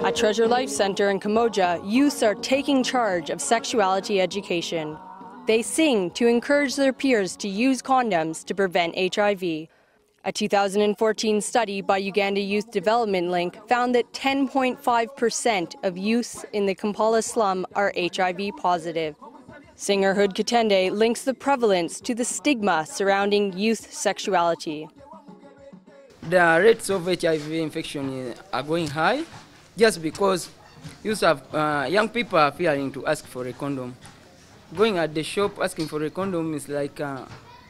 At Treasure Life Center in Kamoja, youths are taking charge of sexuality education. They sing to encourage their peers to use condoms to prevent HIV. A 2014 study by Uganda Youth Development Link found that 10.5% of youths in the Kampala slum are HIV positive. Singer Hood Katende links the prevalence to the stigma surrounding youth sexuality. The rates of HIV infection are going high just because young people are fearing to ask for a condom. Going at the shop asking for a condom is like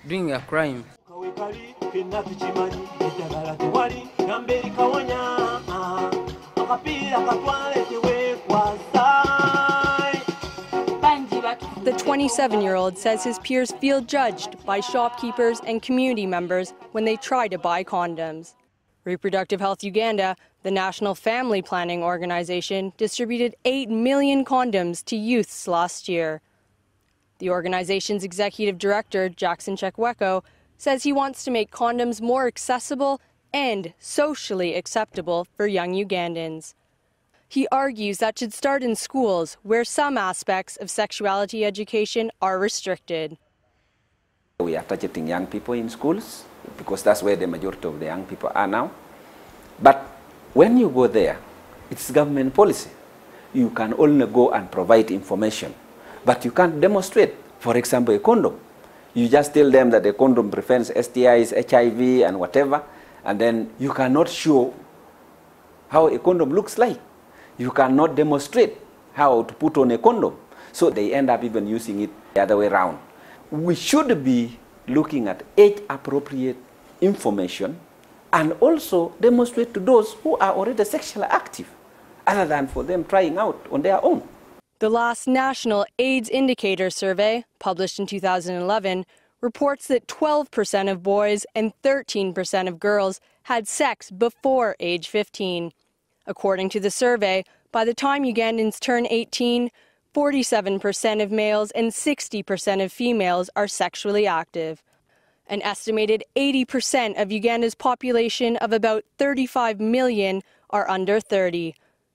doing a crime. The 27-year-old says his peers feel judged by shopkeepers and community members when they try to buy condoms. Reproductive Health Uganda, the national family planning organization, distributed 8 million condoms to youths last year. The organization's executive director, Jackson Chekweko, says he wants to make condoms more accessible and socially acceptable for young Ugandans. He argues that should start in schools, where some aspects of sexuality education are restricted. We are targeting young people in schools because that's where the majority of the young people are now. But when you go there, it's government policy. You can only go and provide information, but you can't demonstrate, for example, a condom. You just tell them that a condom prevents STIs, HIV, and whatever, and then you cannot show how a condom looks like. You cannot demonstrate how to put on a condom. So they end up even using it the other way around. We should be looking at age-appropriate information and also demonstrate to those who are already sexually active, other than for them trying out on their own. The last National AIDS Indicator Survey, published in 2011, reports that 12% of boys and 13% of girls had sex before age 15. According to the survey, by the time Ugandans turn 18, 47% of males and 60% of females are sexually active. An estimated 80% of Uganda's population of about 35 million are under 30.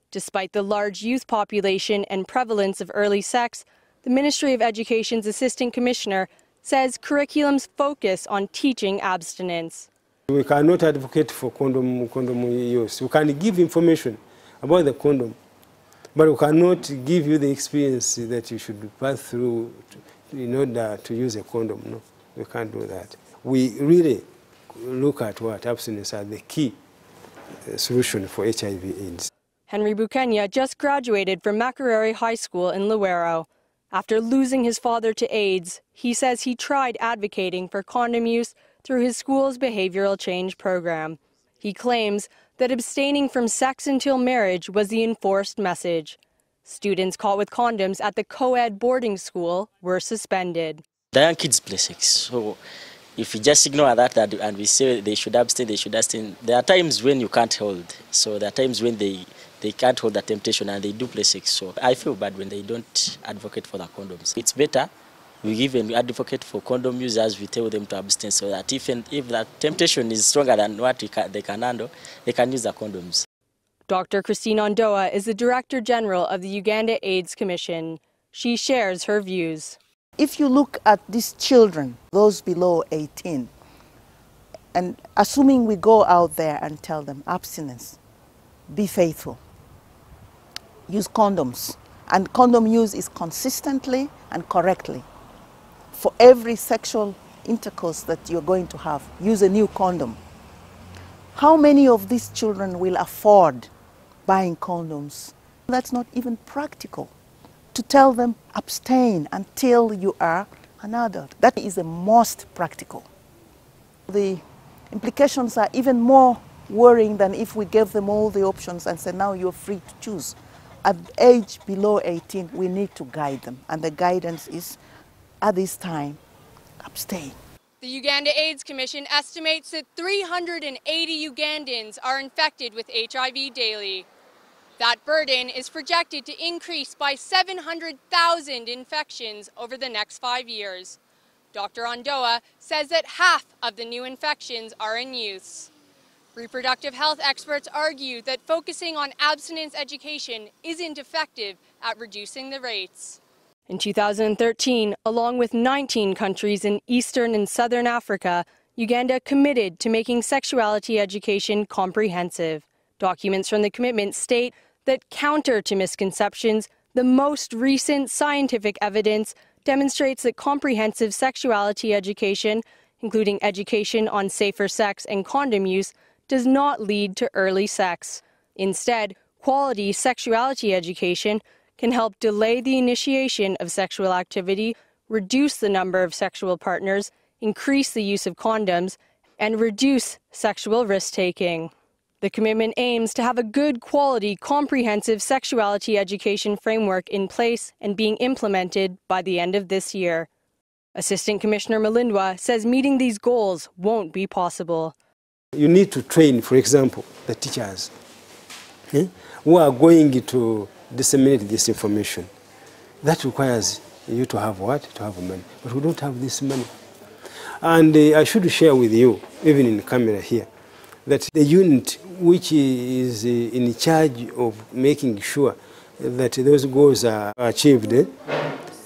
Despite the large youth population and prevalence of early sex, the Ministry of Education's Assistant Commissioner says curriculums focus on teaching abstinence. We cannot advocate for condom use. We can give information about the condom, but we cannot give you the experience that you should pass through in order to use a condom. No, we can't do that. We really look at what abstinence as the key solution for HIV/AIDS. Henry Bukenya just graduated from Makerere High School in Luwero. After losing his father to AIDS, he says he tried advocating for condom use through his school's behavioral change program. He claims that abstaining from sex until marriage was the enforced message. Students caught with condoms at the co-ed boarding school were suspended. The young kids play sex, so if you just ignore that and we say they should abstain, there are times when you can't hold. So there are times when they can't hold the temptation and they do play sex. So I feel bad when they don't advocate for the condoms. It's better we even advocate for condom users, we tell them to abstain so that if the temptation is stronger than what they can handle, they can use the condoms. Dr. Christine Ondoa is the Director General of the Uganda AIDS Commission. She shares her views. If you look at these children, those below 18, and assuming we go out there and tell them abstinence, be faithful, use condoms, and condom use is consistently and correctly. For every sexual intercourse that you're going to have, use a new condom. How many of these children will afford buying condoms? That's not even practical. To tell them abstain until you are an adult. That is the most practical. The implications are even more worrying than if we gave them all the options and said, now you're free to choose. At age below 18, we need to guide them. And the guidance is, at this time, abstain. The Uganda AIDS Commission estimates that 380 Ugandans are infected with HIV daily. That burden is projected to increase by 700,000 infections over the next 5 years. Dr. Ondoa says that half of the new infections are in youths. Reproductive health experts argue that focusing on abstinence education isn't effective at reducing the rates. In 2013, along with 19 countries in Eastern and Southern Africa, Uganda committed to making sexuality education comprehensive. Documents from the commitment state that counter to misconceptions, the most recent scientific evidence demonstrates that comprehensive sexuality education, including education on safer sex and condom use, does not lead to early sex. Instead, quality sexuality education can help delay the initiation of sexual activity, reduce the number of sexual partners, increase the use of condoms, and reduce sexual risk-taking. The commitment aims to have a good quality, comprehensive sexuality education framework in place and being implemented by the end of this year. Assistant Commissioner Malindwa says meeting these goals won't be possible. You need to train, for example, the teachers who are going to disseminate this information. That requires you to have what? To have money. But we don't have this money. And I should share with you, even in camera here, that the unit which is in charge of making sure that those goals are achieved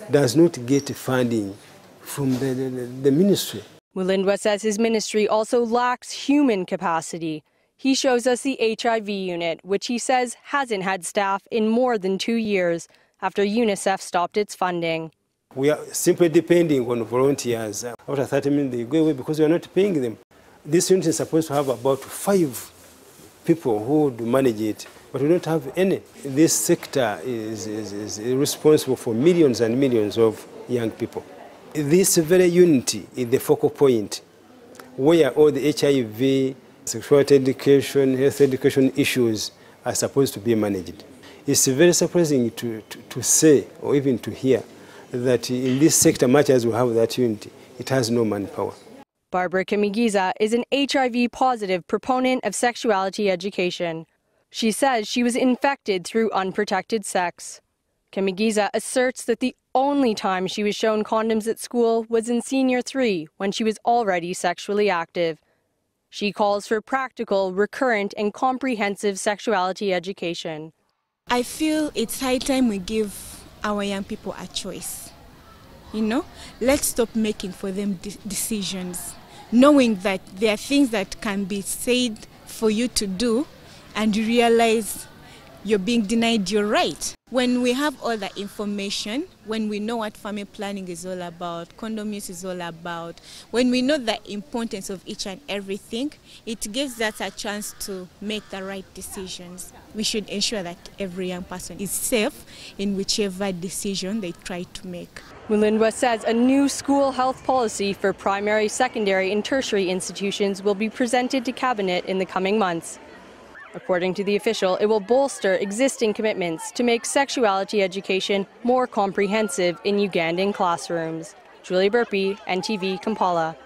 does not get funding from the ministry. Mulindwa says his ministry also lacks human capacity. He shows us the HIV unit, which he says hasn't had staff in more than 2 years after UNICEF stopped its funding. We are simply depending on volunteers. After 30 minutes, they go away because we are not paying them. This unit is supposed to have about 5 people who would manage it, but we don't have any. This sector is responsible for millions and millions of young people. This very unity is the focal point where all the HIV, sexuality education, health education issues are supposed to be managed. It's very surprising to say or even to hear that in this sector, much as we have that unity, it has no manpower. Barbara Kamigiza is an HIV-positive proponent of sexuality education. She says she was infected through unprotected sex. Kamigiza asserts that the only time she was shown condoms at school was in Senior 3, when she was already sexually active. She calls for practical, recurrent, and comprehensive sexuality education. I feel it's high time we give our young people a choice. Let's stop making for them decisions, knowing that there are things that can be said for you to do and you realize you're being denied your right. When we have all the information, when we know what family planning is all about, condom use is all about, when we know the importance of each and everything, it gives us a chance to make the right decisions. We should ensure that every young person is safe in whichever decision they try to make. Mulindwa says a new school health policy for primary, secondary, and tertiary institutions will be presented to Cabinet in the coming months. According to the official, it will bolster existing commitments to make sexuality education more comprehensive in Ugandan classrooms. Julie Burpee, NTV, Kampala.